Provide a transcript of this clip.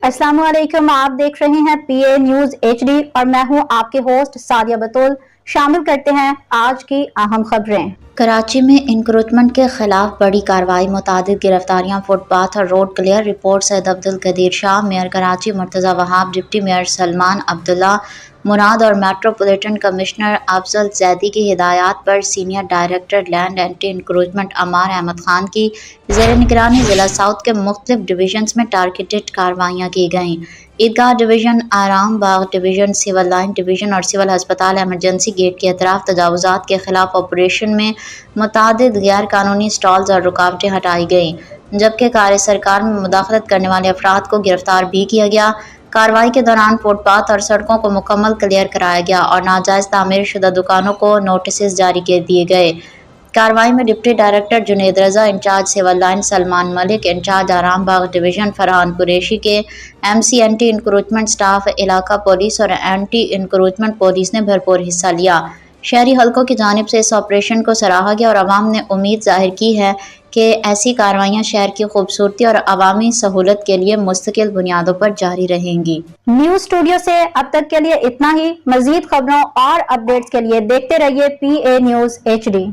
अस्सलाम वालेकुम, आप देख रहे हैं पीए न्यूज एचडी और मैं हूं आपके होस्ट सादिया बतूल। शामिल करते हैं आज की अहम खबरें। कराची में इंक्रोचमेंट के खिलाफ बड़ी कार्रवाई, मुतादिद गिरफ्तारियां, फुटपाथ और road clear. Report Syed Abdul Qadir Shah, mayor Karachi Murtaza Wahab, deputy mayor Salman Abdullah Murad और मेट्रोपॉलिटन कमिश्नर अफजल जैदी की हिदायत पर senior director land anti encroachment Ammar Ahmed Khan की ज़ेर निगरानी ज़िला साउथ के मुख्तलिफ डिवीजन्स में टारगेटेड कार्रवाइयाँ की गईं। ईदगाह डिवीज़न, आराम Bagh division, civil line division और सिविल हस्पताल एमरजेंसी गेट के अतराफ तजावुज़ात के खिलाफ ऑपरेशन में मुतादिद गैर कानूनी स्टॉल्स और रुकावटें हटाई गईं, जबकि कार्य सरकार में मुदाखलत करने वाले अफराद को गिरफ्तार भी किया गया। कार्रवाई के दौरान फुटपाथ और सड़कों को मुकम्मल क्लियर कराया गया और नाजायज़ तामीर शुदा दुकानों को नोटिस जारी कर दिए गए। कार्रवाई में deputy director Junaid Raza, incharge civil line Salman Malik, incharge Aram Bagh division Farhan Qureshi K MC anti encroachment staff, इलाका पुलिस और एंटी इंक्रोचमेंट पुलिस ने भरपूर हिस्सा लिया। शहरी हलकों की जानिब से इस ऑपरेशन को सराहा गया और आवाम ने उम्मीद जाहिर की है कि ऐसी कार्रवाइयाँ शहर की खूबसूरती और अवामी सहूलत के लिए मुस्तकिल बुनियादों पर जारी रहेंगी। न्यूज स्टूडियो से अब तक के लिए इतना ही। मजीद खबरों और अपडेट्स के लिए देखते रहिए पीए न्यूज एचडी।